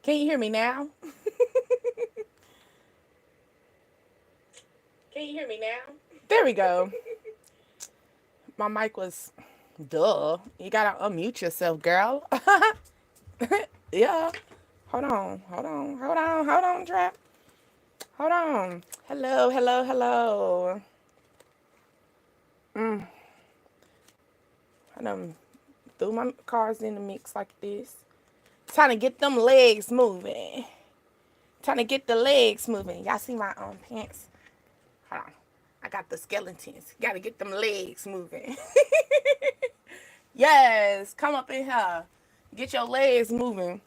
Can you hear me now? Can you hear me now? There we go. My mic was duh. You gotta unmute yourself, girl. Yeah. Hold on, Trap. Hold on. Hello, hello, hello. I done threw my cars in the mix like this. Trying to get them legs moving. Trying to get the legs moving. Y'all see my pants? Hold on. I got the skeletons. Gotta get them legs moving. Yes, come up in here. Get your legs moving.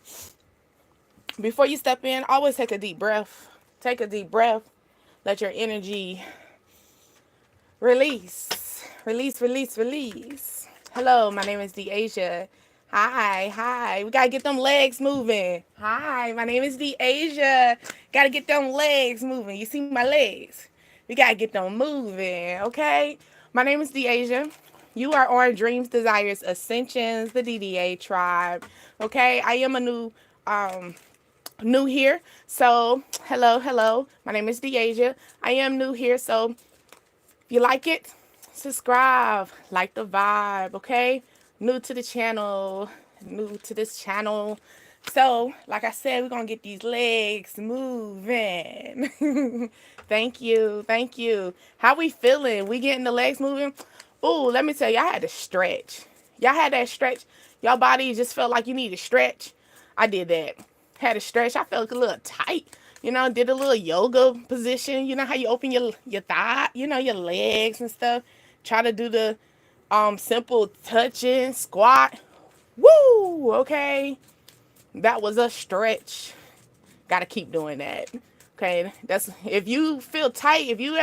Before you step in, always take a deep breath. Take a deep breath. Let your energy release. Release, release, release. Hello, my name is Deasia. Hi, hi. We gotta get them legs moving. Hi, my name is Deasia. Gotta get them legs moving. You see my legs? We gotta get them moving, okay? My name is Deasia. You are on Dreams, Desires, Ascensions, the DDA tribe. Okay, I am a new here. So, hello, hello. My name is Deasia. I am new here. So, if you like it, subscribe, like the vibe, okay? New to the channel, new to this channel. So, like I said, we're going to get these legs moving. Thank you. Thank you. How we feeling? We getting the legs moving? Ooh, let me tell you, I had to stretch. Y'all had that stretch? Y'all body just felt like you need to stretch? I did that. Had to stretch. I felt a little tight. Did a little yoga position. You know how you open your thigh, your legs and stuff. Try to do the simple touching squat. Woo! Okay. That was a stretch. Gotta keep doing that. Okay. That's if you feel tight, if you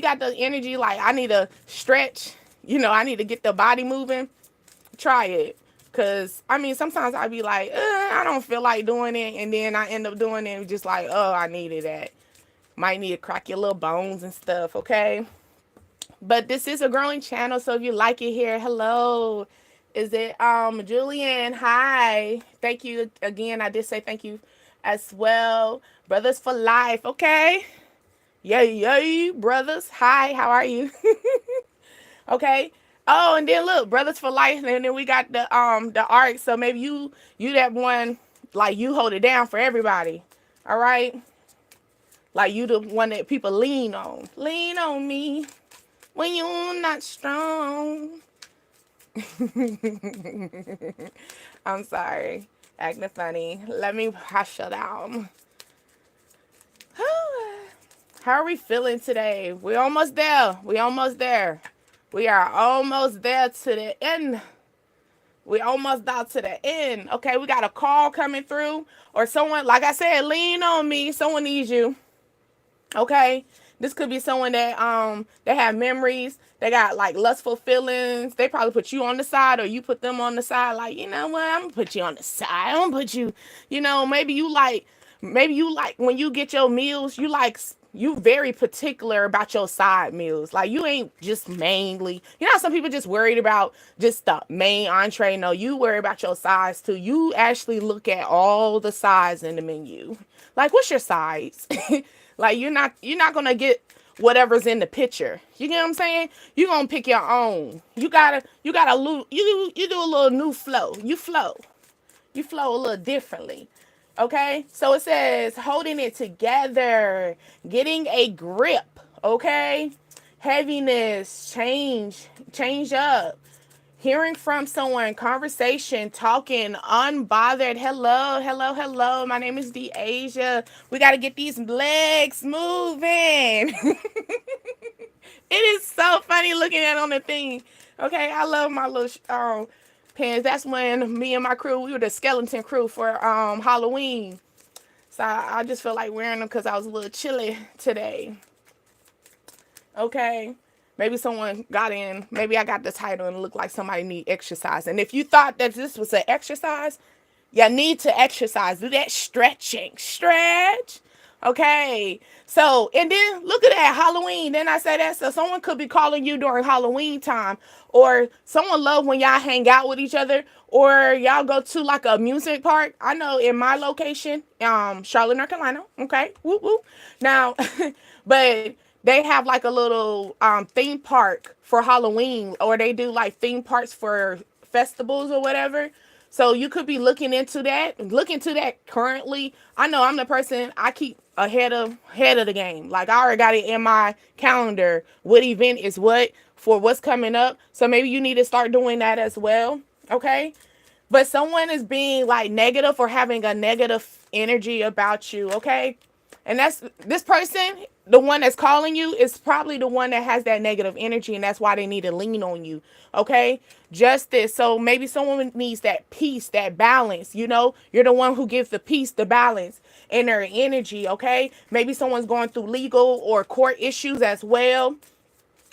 got the energy like I need to stretch, I need to get the body moving, try it. Cause I mean sometimes I'd be like, I don't feel like doing it, and then I end up doing it just like, oh, I needed that. Might need to crack your little bones and stuff, okay? But this is a growing channel, so if you like it here, hello. Is it Julian? Hi. Thank you again. I did say thank you as well. Brothers for life, okay? Yay, yay, brothers. Hi, how are you? Okay. Oh, and then look, brothers for life, and then we got the arc. So maybe you that one, like you hold it down for everybody. All right. Like you the one that people lean on. Lean on me when you're not strong. I'm sorry. Acting funny. Let me hush it down. How are we feeling today? We almost there. We almost there. We are almost there to the end. We almost got to the end. Okay, we got a call coming through, or someone, like I said, lean on me. Someone needs you. Okay, this could be someone that they have memories. They got like lustful feelings. They probably put you on the side, or you put them on the side. Like, you know what? I'm gonna put you on the side. I'm gonna put you. Maybe you like when you get your meals. You very particular about your side meals. Like you ain't just mainly. Some people just worried about just the main entree. No, you worry about your sides too. You actually look at all the sides in the menu. Like, what's your sides? Like you're not gonna get whatever's in the picture. You get what I'm saying? You're gonna pick your own. You do a little new flow. You flow a little differently. Okay? So it says holding it together, getting a grip, okay? Heaviness, change up. Hearing from someone, conversation, talking, unbothered. Hello, hello, hello. My name is Deasia. We got to get these legs moving. It is so funny looking at on the thing. Okay, I love my little pants. That's when me and my crew, we were the skeleton crew for Halloween. So I just felt like wearing them because I was a little chilly today. Okay. Maybe someone got in. Maybe I got the title and it looked like somebody need exercise. And if you thought that this was an exercise, you need to exercise. Do that stretching. Stretch. Okay. So, and then look at that Halloween. Then I say that. So someone could be calling you during Halloween time, or someone love when y'all hang out with each other, or y'all go to like a amusement park. I know in my location, Charlotte, North Carolina. Okay. Whoop whoop. Now, but they have like a little theme park for Halloween, or they do like theme parks for festivals or whatever. So you could be looking into that. Look into that currently. I know I'm the person, I keep ahead of the game. Like I already got it in my calendar. What event is what for what's coming up. So maybe you need to start doing that as well. Okay. But someone is being like negative or having a negative energy about you. Okay. And that's this person, the one that's calling you, is probably the one that has that negative energy, and that's why they need to lean on you. Okay, justice. So maybe someone needs that peace, that balance. You're the one who gives the peace, the balance in their energy. Okay, maybe someone's going through legal or court issues as well,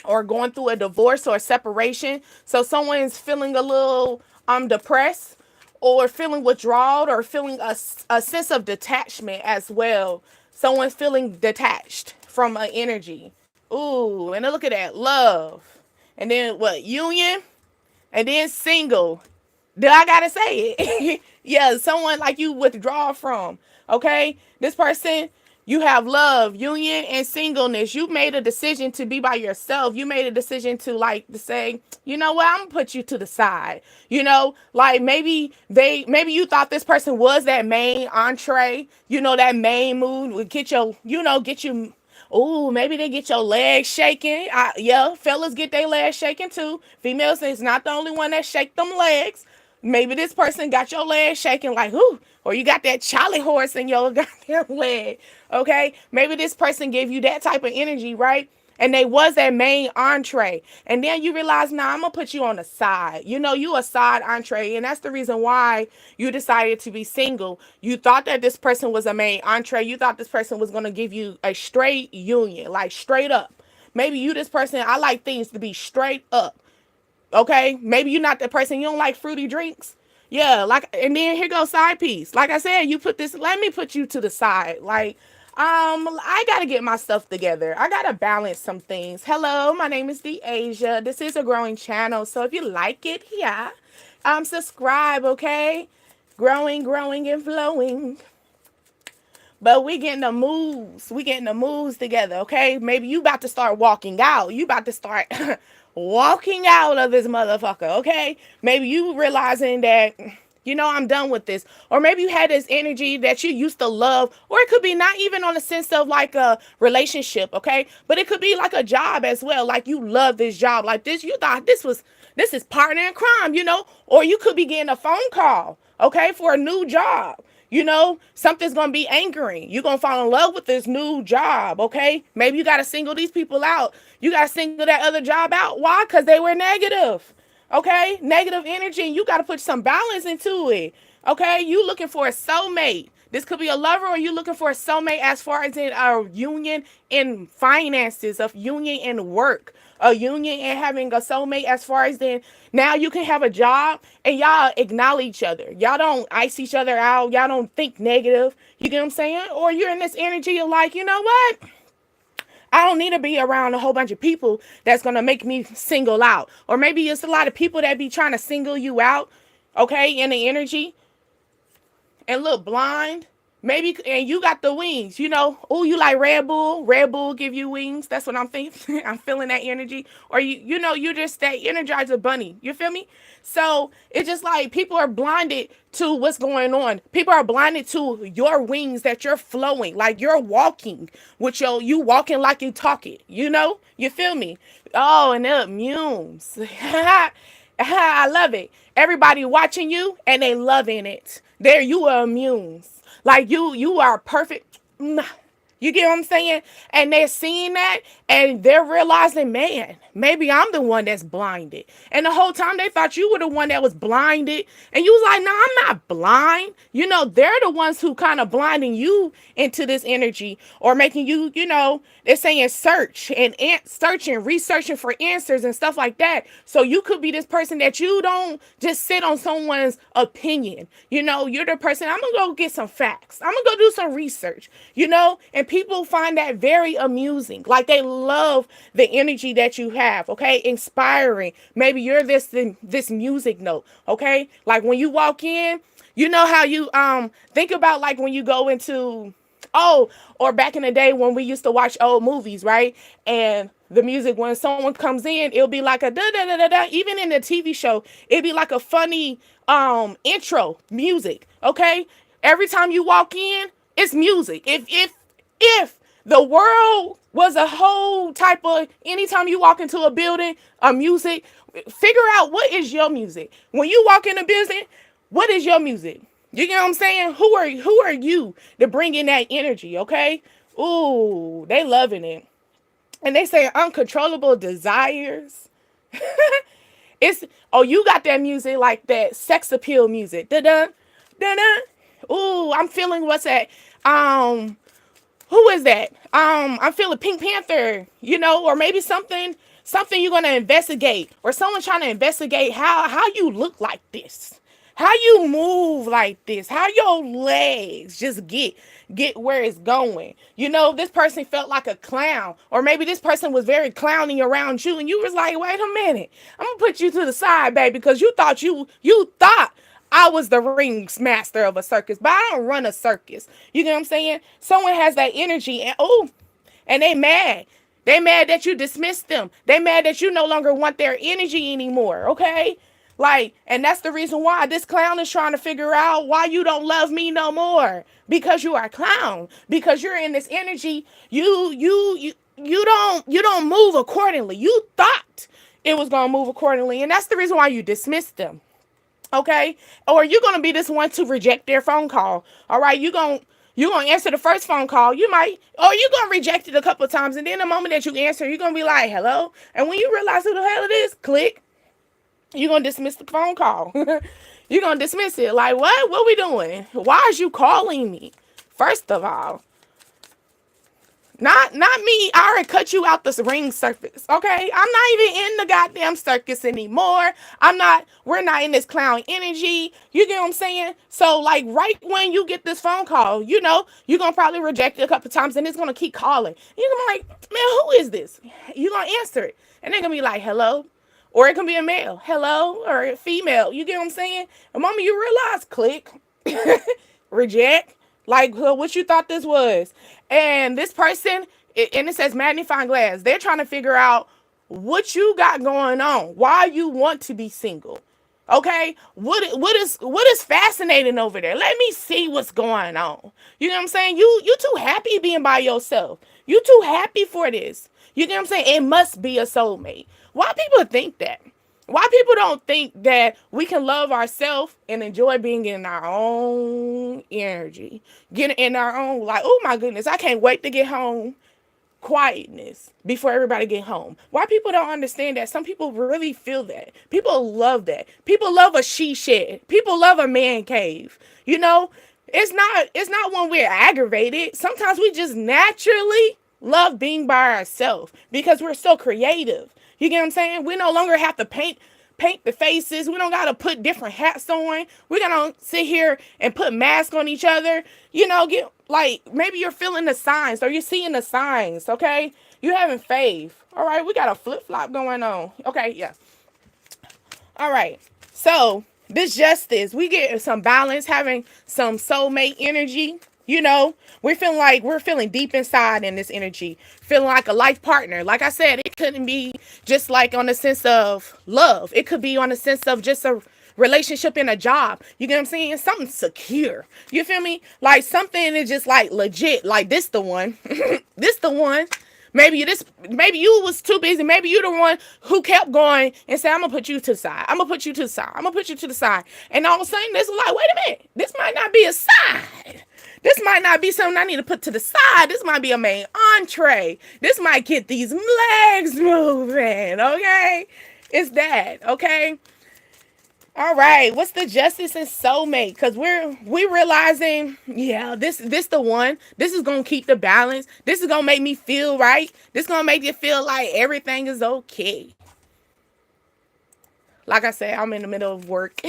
or going through a divorce or a separation. So someone's feeling a little depressed, or feeling withdrawal, or feeling a sense of detachment as well. Someone's feeling detached from an energy. Ooh, and then look at that. Love. And then what? Union. And then single. Do I gotta say it? Yeah, someone like you withdraw from. Okay? This person, you have love, union, and singleness. You made a decision to be by yourself. You made a decision to say, you know what, I'm gonna put you to the side. Like maybe you thought this person was that main entree, that main mood would get you. Oh, maybe they get your legs shaking. Yeah, fellas get their legs shaking too. Females is not the only one that shake them legs. Maybe this person got your leg shaking like, whoo, or you got that Charlie horse in your goddamn leg. Okay? Maybe this person gave you that type of energy, right? And they was that main entree. And then you realize, nah, I'm going to put you on the side. You a side entree. And that's the reason why you decided to be single. You thought that this person was a main entree. You thought this person was going to give you a straight union, like straight up. Maybe this person, I like things to be straight up. Okay, maybe you're not the person, you don't like fruity drinks. Yeah, like, and then here goes side piece. Like I said, you put this, let me put you to the side. Like, I gotta get my stuff together. I gotta balance some things. Hello, my name is Deasia. This is a growing channel, so if you like it, yeah, subscribe. Okay, growing and flowing. But we getting the moves. We getting the moves together, okay? Maybe you about to start walking out. You about to start walking out of this motherfucker, okay? Maybe you realizing that, I'm done with this. Or maybe you had this energy that you used to love. Or it could be not even on the sense of like a relationship, okay? But it could be like a job as well. Like you love this job. Like this, you thought this is partner in crime, Or you could be getting a phone call, okay, for a new job. Something's going to be angering. You're going to fall in love with this new job, okay? Maybe you got to single these people out. You got to single that other job out. Why? Because they were negative, okay? Negative energy, and you got to put some balance into it, okay? You looking for a soulmate. This could be a lover, or you looking for a soulmate as far as in a union in finances, a union in work, a union and having a soulmate as far as then now you can have a job and y'all acknowledge each other. Y'all don't ice each other out. Y'all don't think negative. You get what I'm saying? Or you're in this energy of like, you know what? I don't need to be around a whole bunch of people that's going to make me single out. Or maybe it's a lot of people that be trying to single you out, okay, in the energy and look blind. Maybe, and you got the wings, oh, you like Red Bull. Red Bull give you wings. That's what I'm thinking. I'm feeling that energy. Or you're just that Energizer bunny. You feel me? So it's just like people are blinded to what's going on. People are blinded to your wings that you're flowing. Like you're walking with you walking like you talking, You feel me? Oh, and it mumes. I love it. Everybody watching you and they loving it. There you are immune. Like you are perfect. You get what I'm saying? And they're seeing that and they're realizing, man, maybe I'm the one that's blinded. And the whole time they thought you were the one that was blinded. And you was like, no, I'm not blind. They're the ones who kind of blinding you into this energy or making you, they're saying search and searching, researching for answers and stuff like that. So you could be this person that you don't just sit on someone's opinion. You're the person, I'm going to go get some facts. I'm going to go do some research, and And people find that very amusing. Like they love the energy that you have, okay? Inspiring. Maybe you're this music note, okay? Like when you walk in, you know how you think about like when you go into oh, or back in the day when we used to watch old movies, right? And the music, when someone comes in, it'll be like a da da da da da. Even in the TV show, it'd be like a funny intro music. Okay, every time you walk in, it's music. If the world was a whole type of, anytime you walk into a building, a music, figure out what is your music. When you walk in a building, what is your music? You get what I'm saying? Who are you to bring in that energy, okay? Ooh, they loving it. And they say uncontrollable desires. It's, oh, you got that music like that sex appeal music. Da-da, da-da. Ooh, I'm feeling what's that? Who is that? I'm feeling Pink Panther, you know, or maybe something you're gonna investigate, or someone trying to investigate how you look like this, how you move like this, how your legs just get where it's going. You know, this person felt like a clown, or maybe this person was very clowning around you, and you was like, wait a minute, I'm gonna put you to the side, baby, because you thought I was the rings master of a circus, but I don't run a circus. You know what I'm saying? Someone has that energy, and oh, and they mad. They mad that you dismissed them. They mad that you no longer want their energy anymore. Okay? Like, and that's the reason why this clown is trying to figure out why you don't love me no more. Because you are a clown. Because you're in this energy. You don't move accordingly. You thought it was gonna move accordingly, and that's the reason why you dismissed them. Okay? Or you're gonna be this one to reject their phone call. All right, you're gonna answer the first phone call. You might, or you're gonna reject it a couple of times, and then the moment that you answer, you're gonna be like, hello. And when you realize who the hell it is, click, you're gonna dismiss the phone call. You're gonna dismiss it. Like, what we doing? Why is you calling me? First of all, not me. I already cut you out the ring circus. Okay. I'm not even in the goddamn circus anymore. We're not in this clown energy. You get what I'm saying? So like right when you get this phone call, you know, you're gonna probably reject it a couple times, and it's gonna keep calling. You're gonna be like, man, who is this? You're gonna answer it. And they're gonna be like, hello. Or it can be a male, hello, or a female. You get what I'm saying? The moment you realize, click, reject, like what you thought this was. And this person, and it says magnifying glass, they're trying to figure out what you got going on, why you want to be single. Okay, what is fascinating over there? Let me see what's going on. You know what I'm saying? You too happy being by yourself. You too happy for this. You know what I'm saying? It must be a soulmate. Why people think that? Why people don't think that we can love ourselves and enjoy being in our own energy, getting in our own, like, oh my goodness, I can't wait to get home. Quietness before everybody get home. Why people don't understand that? Some people really feel that. People love that. People love a she shed. People love a man cave. You know, it's not when we're aggravated. Sometimes we just naturally love being by ourselves because we're so creative. You get what I'm saying? We no longer have to paint the faces. We don't got to put different hats on. We're going to sit here and put masks on each other. You know, get like maybe you're feeling the signs or you're seeing the signs, okay? You having faith. All right, we got a flip-flop going on. Okay, yeah. All right. So, this justice, we get some balance, having some soulmate energy. You know, we're feeling deep inside in this energy, feeling like a life partner. Like I said, it couldn't be just like on the sense of love. It could be on the sense of just a relationship in a job. You get what I'm saying? Something secure. You feel me? Like something is just like legit. Like this the one. This the one. Maybe you was too busy. Maybe you the one who kept going and said, I'm gonna put you to the side. I'm gonna put you to the side. I'm gonna put you to the side. And all of a sudden, this is like, wait a minute. This might not be a side. This might not be something I need to put to the side. This might be a main entree. This might get these legs moving. Okay? It's that. Okay? All right, what's the justice and soulmate? Because we realizing, yeah, this the one. This is gonna keep the balance. This is gonna make me feel right. This is gonna make you feel like everything is okay. Like I said, I'm in the middle of work.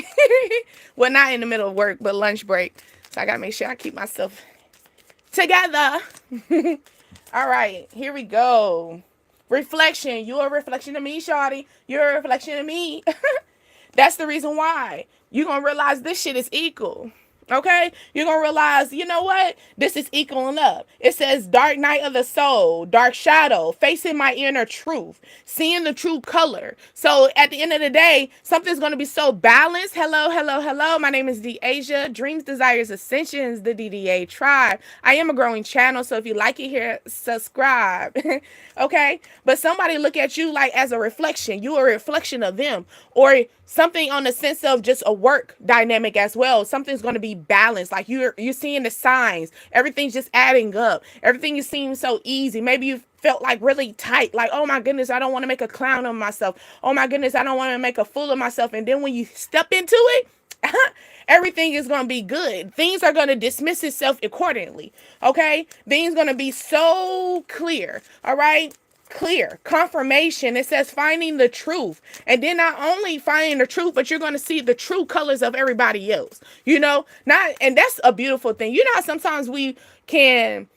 Well, not in the middle of work, but lunch break. So I gotta make sure I keep myself together. All right, here we go. Reflection. You're a reflection of me, shawty. You're a reflection of me. That's the reason why. You're going to realize this shit is equal. Okay? You're going to realize, you know what? This is equaling up. It says dark night of the soul, dark shadow, facing my inner truth, seeing the true color. So at the end of the day, something's going to be so balanced. Hello, hello, hello. My name is DeAsia. Dreams, Desires, Ascensions, the DDA tribe. I am a growing channel, so if you like it here, subscribe. Okay? But somebody look at you like as a reflection. You are a reflection of them. Or something on the sense of just a work dynamic as well. Something's going to be balanced. Like you're seeing the signs. Everything's just adding up. Everything seems so easy. Maybe you felt like really tight. Like, oh my goodness, I don't want to make a clown of myself. Oh my goodness, I don't want to make a fool of myself. And then when you step into it, everything is going to be good. Things are going to dismiss itself accordingly. Okay? Things going to be so clear. All right? Clear confirmation. It says finding the truth, and then not only finding the truth, but you're going to see the true colors of everybody else, not, and that's a beautiful thing. How sometimes we can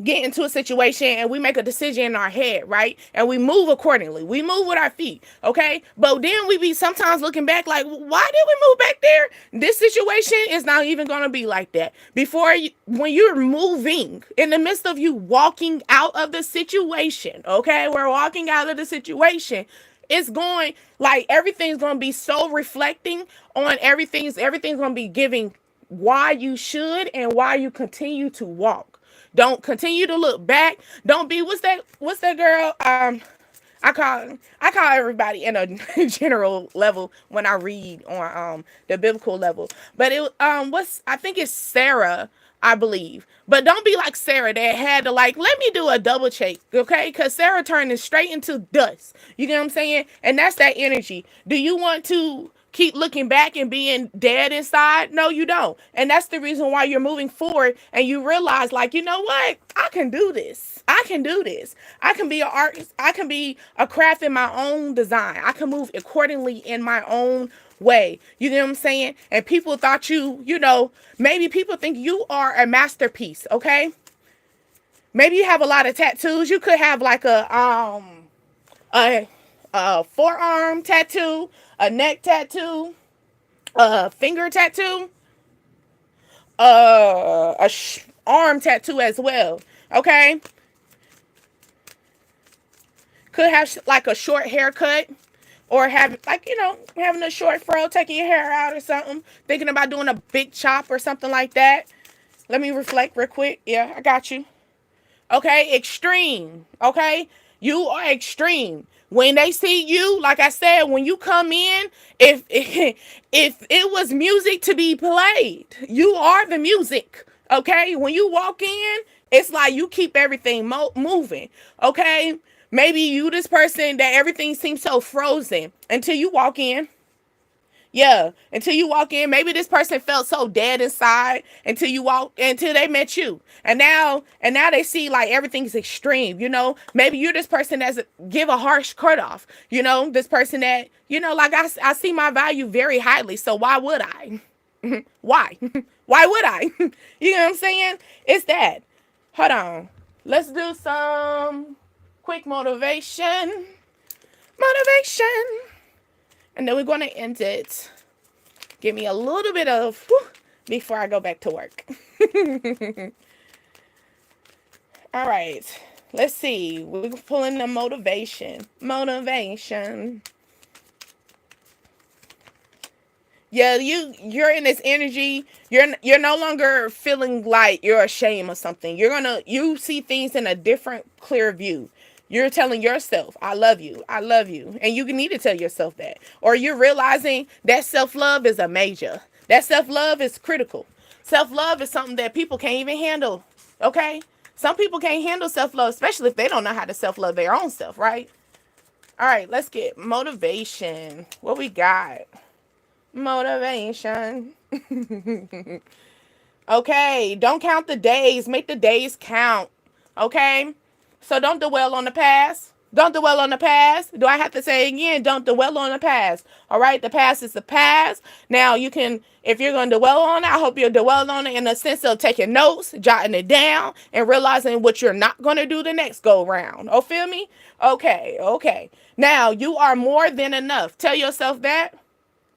get into a situation and we make a decision in our head, right? And we move accordingly. We move with our feet, okay? But then we be sometimes looking back like, why did we move back there? This situation is not even going to be like that. When you're moving, in the midst of you walking out of the situation, okay? We're walking out of the situation. It's going, like, everything's going to be so reflecting on everything's going to be giving why you should and why you continue to walk. Don't continue to look back. Don't be what's that girl? I call everybody in a general level when I read on the biblical level. But I think it's Sarah, I believe. But don't be like Sarah that had to let me do a double check, okay? Because Sarah turned it straight into dust. You get what I'm saying? And that's that energy. Do you want to keep looking back and being dead inside? No, you don't. And that's the reason why you're moving forward and you realize, you know what? I can do this. I can do this. I can be an artist. I can be a craft in my own design. I can move accordingly in my own way. You know what I'm saying? And people thought maybe people think you are a masterpiece, okay? Maybe you have a lot of tattoos. You could have a forearm tattoo, a neck tattoo, a finger tattoo, arm tattoo as well. Okay, could have a short haircut, or have having a short fro, taking your hair out or something. Thinking about doing a big chop or something like that. Let me reflect real quick. Yeah, I got you. Okay, extreme. Okay, you are extreme. When they see you, like I said, when you come in, if it was music to be played, you are the music. Okay, when you walk in, it's like you keep everything moving. Okay, maybe you this person that everything seems so frozen until you walk in. Yeah, until you walk in, maybe this person felt so dead inside until they met you, and now they see everything's extreme. Maybe you're this person that's give a harsh cutoff. This person that I see my value very highly. So why would I? Why? Why would I? You know what I'm saying? It's that. Hold on. Let's do some quick motivation. And then we're going to end it. Give me a little bit of before I go back to work. All right. Let's see. We're pulling the motivation. Yeah, you're in this energy. You're no longer feeling like you're ashamed of something. You see things in a different, clear view. You're telling yourself, I love you. I love you. And you need to tell yourself that. Or you're realizing that self-love is a major. That self-love is critical. Self-love is something that people can't even handle. Okay? Some people can't handle self-love, especially if they don't know how to self-love their own self, right? All right, let's get motivation. What we got? Motivation. Okay, don't count the days. Make the days count. Okay? So don't dwell on the past. Don't dwell on the past. Do I have to say again? Don't dwell on the past. All right. The past is the past. Now you can, if you're going to dwell on it, I hope you're dwelling on it in the sense of taking notes, jotting it down, and realizing what you're not going to do the next go round. Oh, feel me? Okay. Okay. Now you are more than enough. Tell yourself that.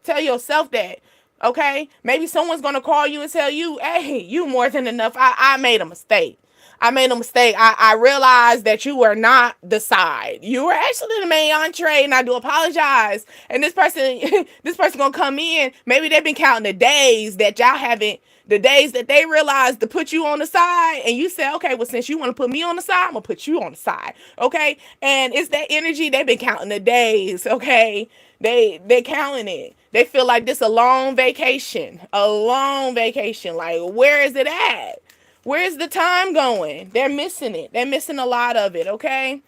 Tell yourself that. Okay? Maybe someone's going to call you and tell you, hey, you more than enough. I made a mistake. I made a mistake. I realized that you were not the side. You were actually the main entree, and I do apologize. And this person, this person gonna come in. Maybe they've been counting the days that y'all haven't, the days that they realized to put you on the side, and you say, okay, well, since you want to put me on the side, I'm gonna put you on the side. Okay, and it's that energy. They've been counting the days. Okay, they counting it. They feel like this a long vacation, a long vacation. Like, where is it at? Where's the time going? They're missing it. They're missing a lot of it, okay?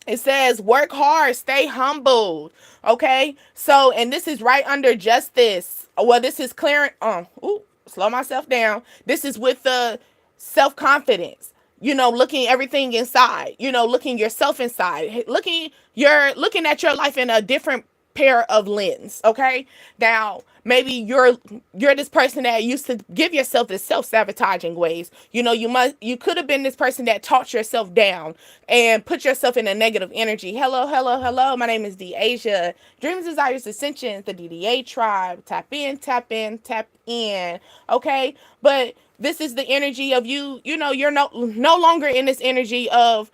It says work hard, stay humbled. Okay? So, and this is right under justice. Well, this is clearing slow myself down. This is with the self-confidence. Looking everything inside. Looking yourself inside. You're looking at your life in a different pair of lens. Okay? Now, maybe you're this person that used to give yourself this self-sabotaging ways. You could have been this person that talked yourself down and put yourself in a negative energy. Hello, hello, hello. My name is Deasia. Dreams, Desires, Ascensions, the DDA tribe. Tap in, tap in, tap in. Okay? But this is the energy of you. You're no longer in this energy of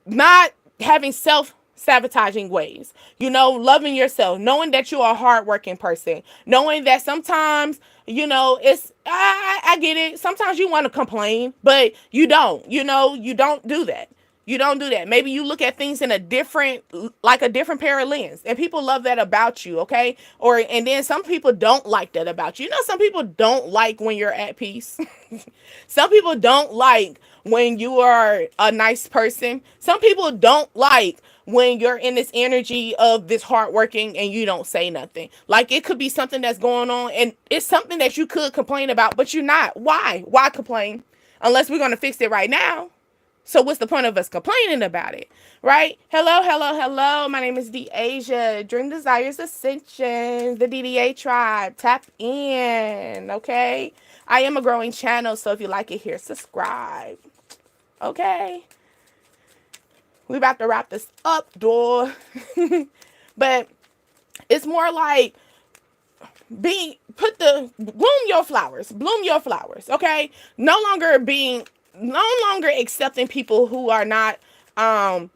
not having self-sabotaging ways. Loving yourself, knowing that you are a hardworking person, knowing that sometimes, it's, I get it. Sometimes you want to complain, but you don't, you don't do that. You don't do that. Maybe you look at things in a different pair of lens, and people love that about you. Okay. And then some people don't like that about you. Some people don't like when you're at peace. Some people don't like when you are a nice person. Some people don't like when you're in this energy of this hardworking and you don't say nothing. Like, it could be something that's going on and it's something that you could complain about, but you're not. Why? Why complain? Unless we're going to fix it right now. So what's the point of us complaining about it, right? Hello, hello, hello. My name is Deasia. Dream Desires Ascension, the DDA tribe. Tap in, okay? I am a growing channel, so if you like it here, subscribe. Okay? We about to wrap this up, door. But it's more like bloom your flowers, okay? No longer accepting people who are not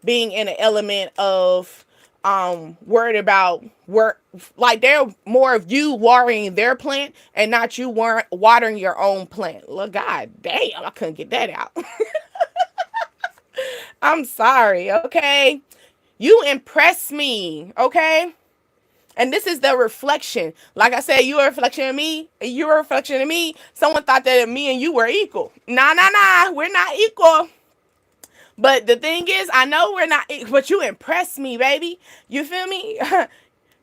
being in an element of worried about work, like they're more of you watering their plant and not you watering your own plant. Look, god damn, I couldn't get that out. I'm sorry, okay? You impress me, okay? And this is the reflection. Like I said, you're a reflection of me. You're a reflection of me. Someone thought that me and you were equal. Nah. We're not equal. But the thing is, I know we're not equal, but you impress me, baby. You feel me?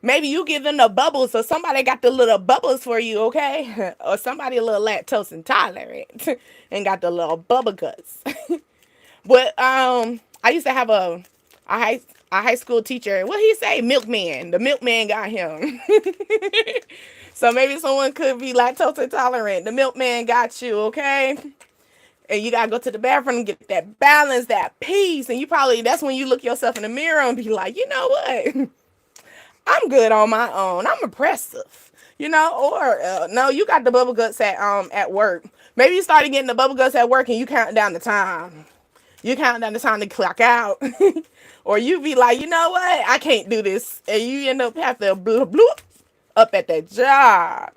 Maybe you give them the bubbles, or somebody got the little bubbles for you, okay? Or somebody a little lactose intolerant and got the little bubble guts. But I used to have a high school teacher. What he say? Milkman. The milkman got him. So maybe someone could be lactose intolerant. The milkman got you, okay? And you gotta go to the bathroom and get that balance, that peace. And that's when you look yourself in the mirror and be like, you know what? I'm good on my own. I'm impressive. Or no, you got the bubble guts at work. Maybe you started getting the bubble guts at work and you count down the time. You count down the time to clock out. Or you be like, you know what? I can't do this. And you end up having to bloop up at that job.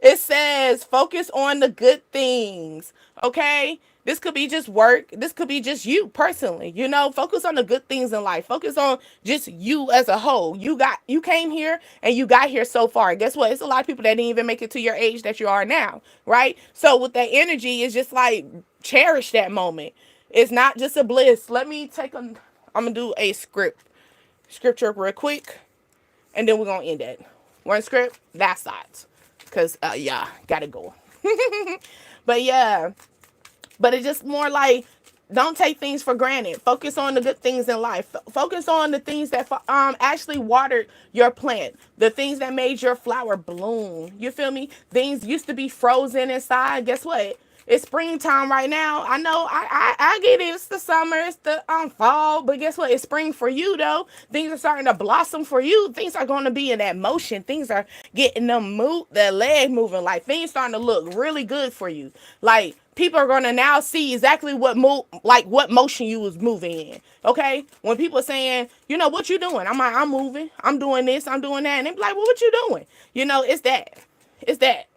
It says focus on the good things. Okay? This could be just work. This could be just you personally. Focus on the good things in life. Focus on just you as a whole. You came here and you got here so far. Guess what? It's a lot of people that didn't even make it to your age that you are now, right? So with that energy, it's just like cherish that moment. It's not just a bliss. I'm gonna do a scripture real quick, and then we're gonna end it. One script, that's that. Cause gotta go. But yeah. But it's just more like Don't take things for granted. Focus on the good things in life. Focus on the things that actually watered your plant, the things that made your flower bloom. You feel me? Things used to be frozen inside. Guess what? It's springtime right now. I know I get it. It's the summer, it's the fall, but guess what? It's spring for you though. Things are starting to blossom for you. Things are going to be in that motion. Things are getting the leg moving. Like things starting to look really good for you. Like people are gonna now see exactly what motion you was moving in. Okay, when people are saying, you know, what you doing? I'm like, I'm moving. I'm doing this. I'm doing that, and they be like, well, what you doing? You know, it's that. It's that.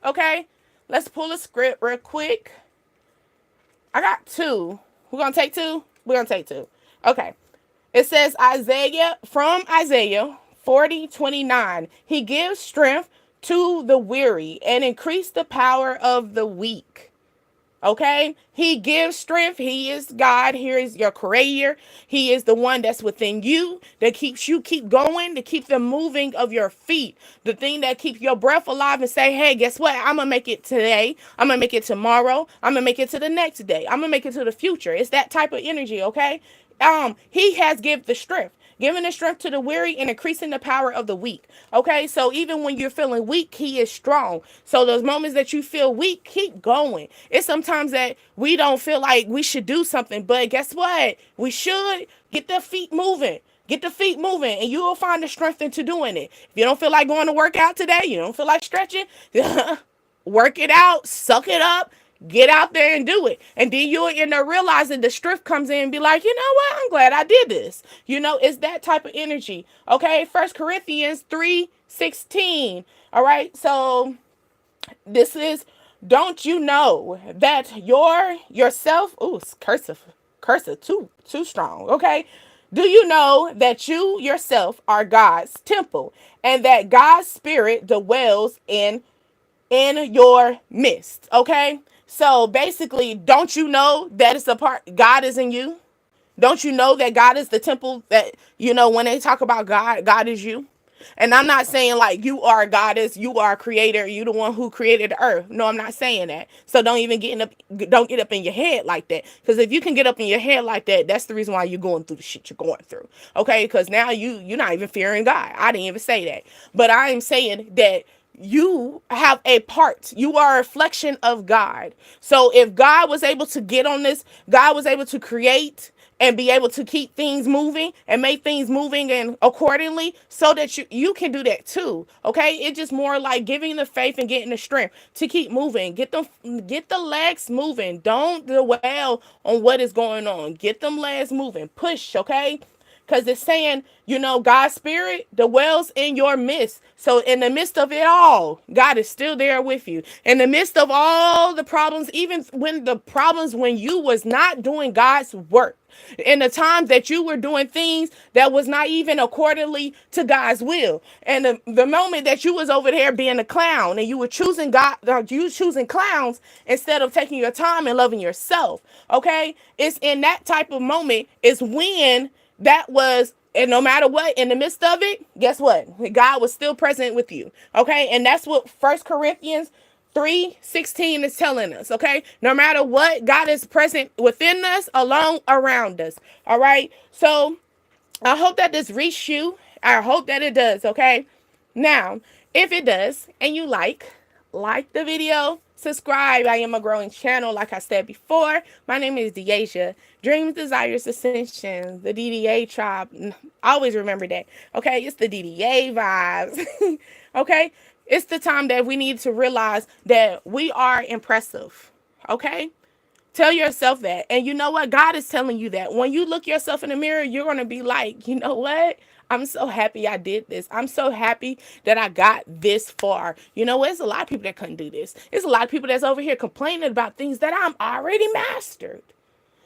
Okay. Let's pull a script real quick. I got two. We're going to take two? We're going to take two. Okay. It says from Isaiah 40:29. He gives strength to the weary and increase the power of the weak. Okay, he gives strength. He is God. Here is your creator. He is the one that's within you that keeps you keep going, to keep the moving of your feet, the thing that keeps your breath alive and say, hey, guess what? I'm gonna make it today. I'm gonna make it tomorrow. I'm gonna make it to the next day. I'm gonna make it to the future. It's that type of energy. Okay, he has given the strength, giving the strength to the weary and increasing the power of the weak. Okay, so even when you're feeling weak, he is strong. So those moments that you feel weak, keep going. It's sometimes that we don't feel like we should do something, but guess what? We should get the feet moving. Get the feet moving and you will find the strength into doing it. If you don't feel like going to work out today, you don't feel like stretching, work it out, suck it up, get out there and do it. And then you'll end up realizing the strength comes in and be like, you know what? I'm glad I did this. You know, it's that type of energy. Okay. 1 Corinthians 3:16. All right. So this is, don't you know that yourself, ooh, cursive, too strong. Okay. Do you know that you yourself are God's temple and that God's spirit dwells in your midst? Okay. So basically, don't you know that it's a part, God is in you? Don't you know that God is the temple, that, you know, when they talk about God, God is you? And I'm not saying like you are a goddess, you are a creator, you the one who created the earth. No, I'm not saying that. So don't get up in your head like that. Because if you can get up in your head like that, that's the reason why you're going through the shit you're going through. Okay, because now you're not even fearing God. I didn't even say that. But I am saying that you have a part. You are a reflection of God. So if God was able to get on this, God was able to create and be able to keep things moving and make things moving and accordingly, so that you can do that too. Okay, it's just more like giving the faith and getting the strength to keep moving. Get the legs moving. Don't dwell on what is going on. Get them legs moving. Push. Okay, because it's saying, you know, God's spirit dwells in your midst. So in the midst of it all, God is still there with you. In the midst of all the problems, even when you was not doing God's work, in the times that you were doing things that was not even accordingly to God's will, and the moment that you was over there being a clown and you were choosing you was choosing clowns instead of taking your time and loving yourself. Okay, it's in that type of moment is when that was, and no matter what, in the midst of it, guess what? God was still present with you. Okay, and that's what 1 Corinthians 3:16 is telling us. Okay, no matter what, God is present within us, along around us. All right, so I hope that this reached you. I hope that it does. Okay, now if it does and you like the video, subscribe. I am a growing channel, like I said before. My name is Deasia. Dreams, desires, ascensions, the DDA tribe. Always remember that. Okay, it's the DDA vibes. Okay, it's the time that we need to realize that we are impressive. Okay, tell yourself that. And you know what? God is telling you that. When you look yourself in the mirror, you're going to be like, you know what? I'm so happy I did this. I'm so happy that I got this far. You know, there's a lot of people that couldn't do this. There's a lot of people that's over here complaining about things that I'm already mastered.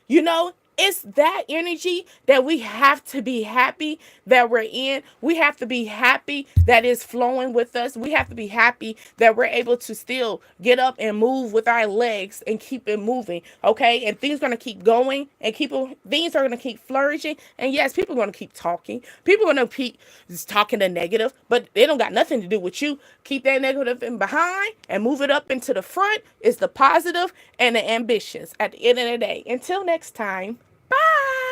You know, It's that energy that we have to be happy that we're in. We have to be happy that is flowing with us. We have to be happy that we're able to still get up and move with our legs and keep it moving. Okay. And things are going to keep going and things are going to keep flourishing. And yes, people are going to keep talking. People are going to keep just talking the negative, but they don't got nothing to do with you. Keep that negative in behind and move it up into the front. Is the positive and the ambitions at the end of the day. Until next time. Bye.